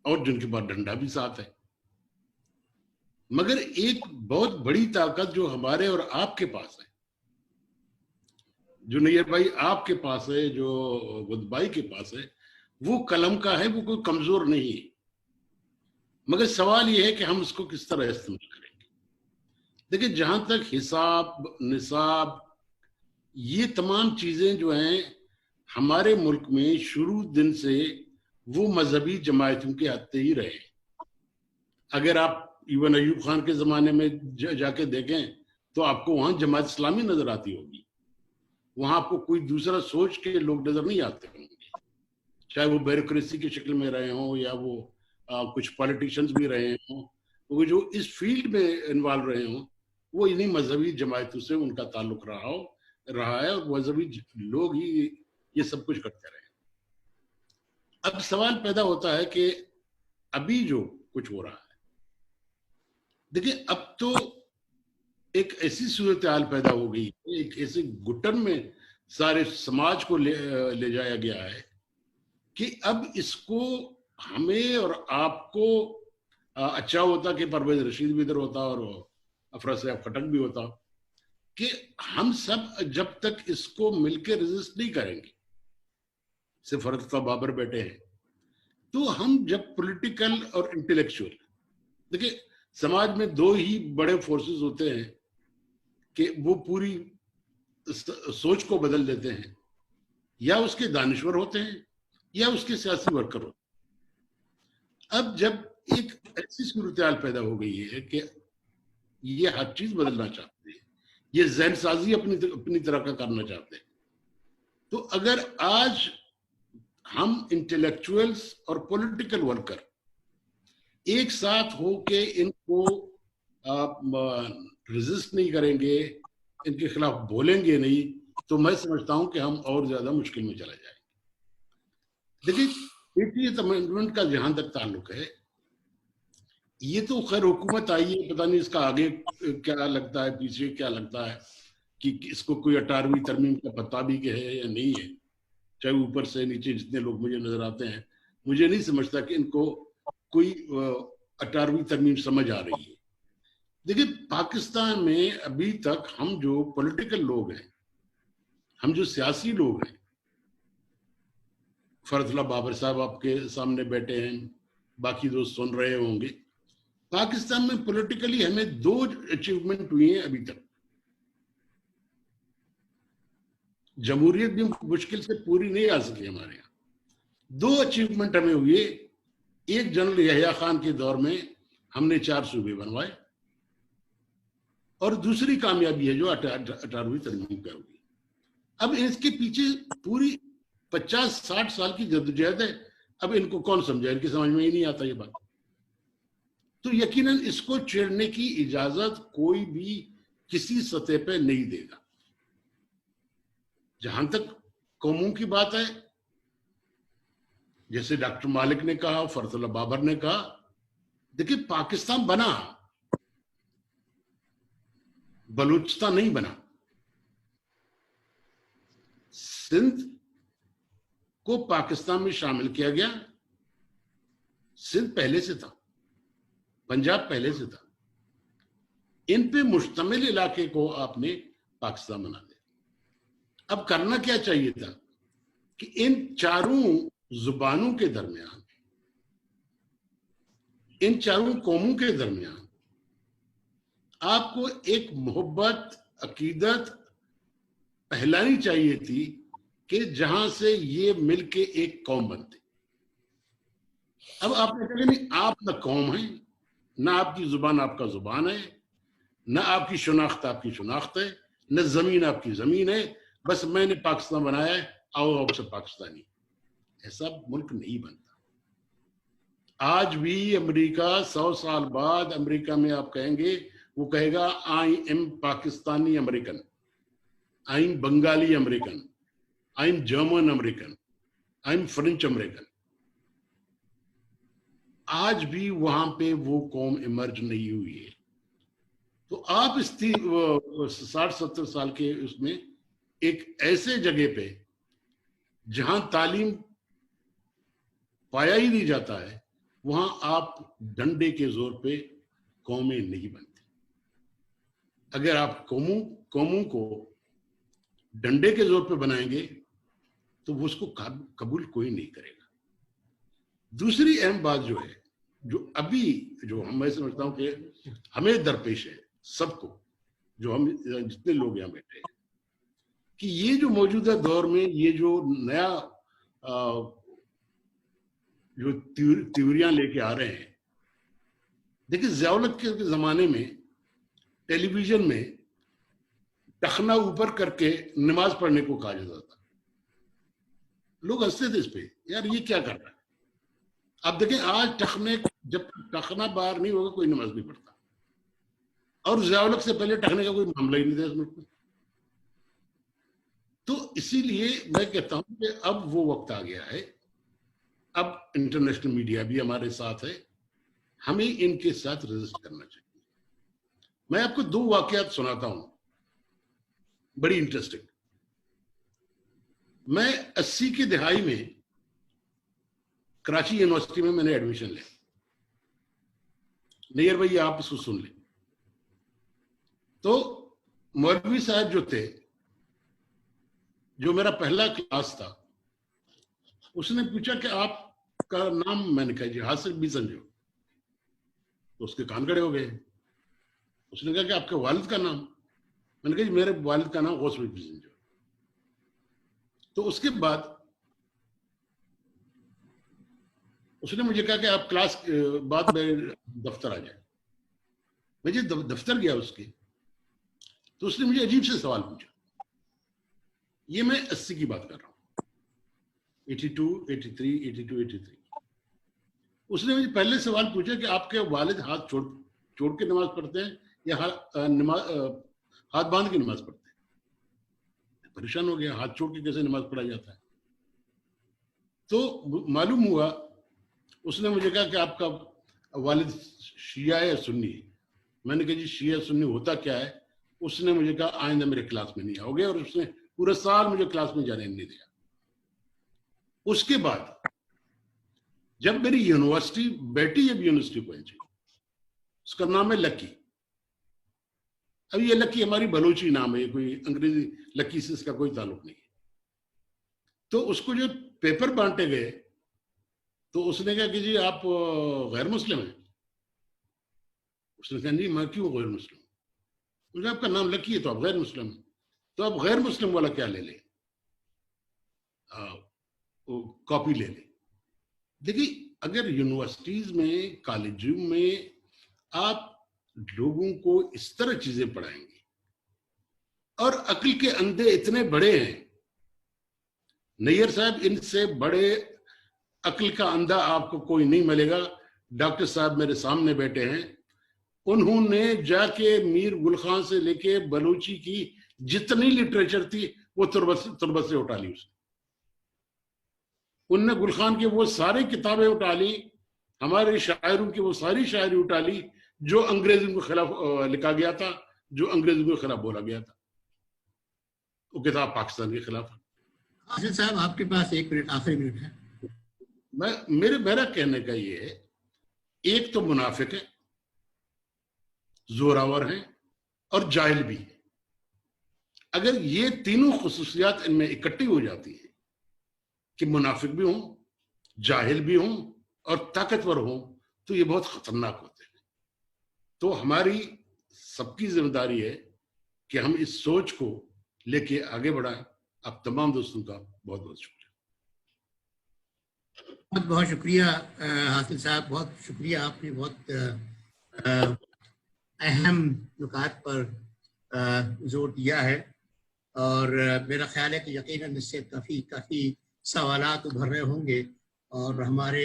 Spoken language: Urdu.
اور جن کے پاس ڈنڈا بھی ساتھ ہے. مگر ایک بہت بڑی طاقت جو ہمارے اور آپ کے پاس ہے، جو نیر بھائی آپ کے پاس ہے، جو ود بھائی کے پاس ہے، وہ قلم کا ہے، وہ کوئی کمزور نہیں ہے. مگر سوال یہ ہے کہ ہم اس کو کس طرح استعمال کریں گے. دیکھیں، جہاں تک حساب، نصاب، یہ تمام چیزیں جو ہیں ہمارے ملک میں شروع دن سے وہ مذہبی جماعتوں کے ہاتھ ہی رہے. اگر آپ ایون ایوب خان کے زمانے میں جا کے دیکھیں تو آپ کو وہاں جماعت اسلامی نظر آتی ہوگی، وہاں آپ کو کوئی دوسرا سوچ کے لوگ نظر نہیں آتے ہوں گے، چاہے وہ بیوروکریسی کی شکل میں رہے ہوں یا وہ کچھ پالیٹیشینز بھی رہے ہوں، وہ جو اس فیلڈ میں انوالو رہے ہوں وہ انہی مذہبی جماعتوں سے ان کا تعلق رہا ہے، اور مذہبی لوگ ہی یہ سب کچھ کرتے رہے. اب سوال پیدا ہوتا ہے کہ ابھی جو کچھ ہو رہا ہے، دیکھیں اب تو ایک ایسی صورتحال پیدا ہو گئی ہے، ایک ایسے گٹن میں سارے سماج کو لے جایا گیا ہے کہ اب اس کو ہمیں اور آپ کو اچھا ہوتا کہ پرویز رشید بھی ادھر ہوتا اور افراد صاحب خٹک بھی ہوتا، کہ ہم سب جب تک اس کو مل کے ریزسٹ نہیں کریں گے، صرف فرحت اللہ بابر بیٹے ہیں، تو ہم جب پولیٹیکل اور انٹلیکچوئل، دیکھیں سماج میں دو ہی بڑے فورسز ہوتے ہیں کہ وہ پوری سوچ کو بدل دیتے ہیں، یا اس کے دانشور ہوتے ہیں یا اس کے سیاسی ورکر ہوتے ہیں. اب جب ایک ایسی صورتحال پیدا ہو گئی ہے کہ یہ ہر چیز بدلنا چاہتے ہیں، یہ ذہن سازی اپنی طرح کا کرنا چاہتے ہیں، تو اگر آج ہم انٹلیکچوئلز اور پولیٹیکل ورکر ایک ساتھ ہو کے ان کو ریزسٹ نہیں کریں گے، ان کے خلاف بولیں گے نہیں، تو میں سمجھتا ہوں کہ ہم اور زیادہ مشکل میں چلا جائیں گے. دیکھیں 80th امینڈمنٹ کا جہاں تک تعلق ہے، یہ تو خیر حکومت آئی ہے، پتہ نہیں اس کا آگے کیا لگتا ہے، پیچھے کیا لگتا ہے، کہ اس کو کوئی 18ویں ترمیم کا پتہ بھی کہ ہے یا نہیں ہے. چاہے اوپر سے نیچے جتنے لوگ مجھے نظر آتے ہیں، مجھے نہیں سمجھتا کہ ان کو کوئی 18ویں ترمیم سمجھ آ رہی ہے. دیکھیں پاکستان میں ابھی تک ہم جو پولیٹیکل لوگ ہیں، ہم جو سیاسی لوگ ہیں، فرحت اللہ بابر صاحب آپ کے سامنے بیٹھے ہیں، باقی دوست سن رہے ہوں گے، پاکستان میں پولیٹیکلی ہمیں 2 اچیومنٹ ہوئی ہیں ابھی تک. جمہوریت بھی مشکل سے پوری نہیں آ سکی ہمارے یہاں. 2 اچیومنٹ ہمیں ہوئے. ایک جنرل یحییٰ خان کے دور میں ہم نے 4 صوبے بنوائے، اور دوسری کامیابی ہے جو 18ویں ترمیم کا ہوئی. اب اس کے پیچھے پوری 50-60 سال کی جدوجہد ہے. اب ان کو کون سمجھائے، ان کی سمجھ میں ہی نہیں آتا یہ بات. تو یقیناً اس کو چھیڑنے کی اجازت کوئی بھی کسی سطح پہ نہیں دے گا. جہاں تک قوموں کی بات ہے، جیسے ڈاکٹر مالک نے کہا، فرحت اللہ بابر نے کہا، دیکھیں پاکستان بنا، بلوچستان نہیں بنا. سندھ کو پاکستان میں شامل کیا گیا، سندھ پہلے سے تھا، پنجاب پہلے سے تھا. ان پہ مشتمل علاقے کو آپ نے پاکستان بنا دیا. اب کرنا کیا چاہیے تھا کہ ان 4 زبانوں کے درمیان، ان 4 قوموں کے درمیان آپ کو ایک محبت، عقیدت پہلانی چاہیے تھی کہ جہاں سے یہ مل کے ایک قوم بنتے. اب آپ نے کہا نہیں، آپ نہ قوم ہیں، نہ آپ کی زبان آپ کا زبان ہے، نہ آپ کی شناخت آپ کی شناخت ہے، نہ زمین آپ کی زمین ہے، بس میں نے پاکستان بنایا ہے، آؤ آپ سے پاکستانی. ایسا ملک نہیں بنتا. آج بھی امریکہ 100 سال بعد امریکہ میں آپ کہیں گے، وہ کہے گا I am Pakistani American, I am Bengali American, I am German American, I am French American. آج بھی وہاں پہ وہ قوم ایمرج نہیں ہوئی ہے. تو آپ اس 60-70 سال کے اس میں ایک ایسے جگہ پہ جہاں تعلیم پایا ہی نہیں جاتا ہے، وہاں آپ ڈنڈے کے زور پہ قومیں نہیں بنتی. اگر آپ قوموں کو ڈنڈے کے زور پہ بنائیں گے تو وہ اس کو قبول کوئی نہیں کرے گا. دوسری اہم بات جو ہے، جو ابھی جو میں سمجھتا ہوں کہ ہمیں درپیش ہے سب کو، جو ہم جتنے لوگ یہاں بیٹھے ہیں، کہ یہ جو موجودہ دور میں یہ جو نیا جو تیوریاں لے کے آ رہے ہیں. دیکھیں ضیاء الحق کے زمانے میں ٹیلی ویژن میں ٹخنا اوپر کر کے نماز پڑھنے کو کہا جاتا تھا. لوگ ہنستے تھے اس پہ، یار یہ کیا کر رہا ہے. اب دیکھیں آج جب ٹخنا باہر نہیں ہوگا کوئی نماز نہیں پڑھتا. اور ضیاء الحق سے پہلے ٹخنے کا کوئی معاملہ ہی نہیں تھا اس ملک میں. تو اسی لیے میں کہتا ہوں کہ اب وہ وقت آ گیا ہے، اب انٹرنیشنل میڈیا بھی ہمارے ساتھ ہے، ہمیں ان کے ساتھ رجسٹ کرنا چاہیے. میں آپ کو 2 واقعات سناتا ہوں بڑی انٹرسٹنگ. میں 80 کی دہائی میں کراچی یونیورسٹی میں نے ایڈمیشن لیا. نیئر بھائی آپ اس کو سن لیں. تو مولوی صاحب جو تھے، جو میرا پہلا کلاس تھا، اس نے پوچھا کہ آپ کا نام؟ میں نے کہا جی حاصل بھی سنجو. تو اس کے کان کھڑے ہو گئے. اس نے کہا کہ آپ کے والد کا نام؟ میں نے کہا جی میرے والد کا نام غوث بھی سنجو. تو اس کے بعد اس نے مجھے کہا کہ آپ کلاس بعد میں دفتر آ جائیں. میں جی دفتر گیا اس کے، تو اس نے مجھے عجیب سے سوال پوچھا. یہ میں 80 کی بات کر رہا ہوں، 82 83 82 83. اس نے مجھے پہلے سوال پوچھا کہ آپ کے والد ہاتھ چھوڑ کے نماز پڑھتے ہیں یا ہاتھ باندھ کے نماز پڑھتے ہیں؟ پریشان ہو گیا، ہاتھ چھوڑ کے کیسے نماز پڑھا جاتا ہے؟ تو معلوم ہوا، اس نے مجھے کہا کہ آپ کا والد شیعہ ہے یا سنی ہے؟ میں نے کہا جی شیعہ سنی ہوتا کیا ہے؟ اس نے مجھے کہا آئندہ میرے کلاس میں نہیں آؤ گے، اور اس نے پورے سال مجھے کلاس میں جانے نہیں دیا. اس کے بعد جب میری یونیورسٹی بیٹی جب یونیورسٹی پہنچی، اس کا نام ہے لکی. اب یہ لکی ہماری بلوچی نام ہے، کوئی انگریزی لکی سے اس کا کوئی تعلق نہیں ہے. تو اس کو جو پیپر بانٹے گئے تو اس نے کہا کہ جی آپ غیر مسلم ہیں؟ اس نے کہا جی میں کیوں غیر مسلم؟ مجھے آپ کا نام لکی ہے تو آپ غیر مسلم ہیں. تو آپ غیر مسلم والا کیا لے لیں، کاپی لے لیں. دیکھیے اگر یونیورسٹیز میں کالجوں میں آپ لوگوں کو اس طرح چیزیں پڑھائیں گے، اور عقل کے اندھے اتنے بڑے ہیں، نیئر صاحب ان سے بڑے عقل کا اندھا آپ کو کوئی نہیں ملے گا. ڈاکٹر صاحب میرے سامنے بیٹھے ہیں، انہوں نے جا کے میر گل خان سے لے کے بلوچی کی جتنی لٹریچر تھی وہ تربت سے اٹھا لی. ان نے گل خان کی وہ ساری کتابیں اٹھا لی، ہمارے شاعروں کی وہ ساری شاعری اٹھا لی جو انگریزوں کے خلاف لکھا گیا تھا، جو انگریزوں کے خلاف بولا گیا تھا. وہ کتاب پاکستان کے خلاف ہے. حاصل صاحب آپ کے پاس 1 منٹ، آخری منٹ ہے. میرا کہنے کا یہ ہے، ایک تو منافق ہے، زوراور ہیں، اور جاہل بھی ہے. اگر یہ تینوں خصوصیات ان میں اکٹھی ہو جاتی ہیں کہ منافق بھی ہوں، جاہل بھی ہوں اور طاقتور ہوں، تو یہ بہت خطرناک ہوتے ہیں. تو ہماری سب کی ذمہ داری ہے کہ ہم اس سوچ کو لے کے آگے بڑھائیں. آپ تمام دوستوں کا بہت بہت شکریہ. بہت بہت شکریہ حاصل صاحب، بہت شکریہ. آپ نے بہت اہم نکات پر زور دیا ہے، اور میرا خیال ہے کہ یقیناً اس سے کافی سوالات ابھر رہے ہوں گے، اور ہمارے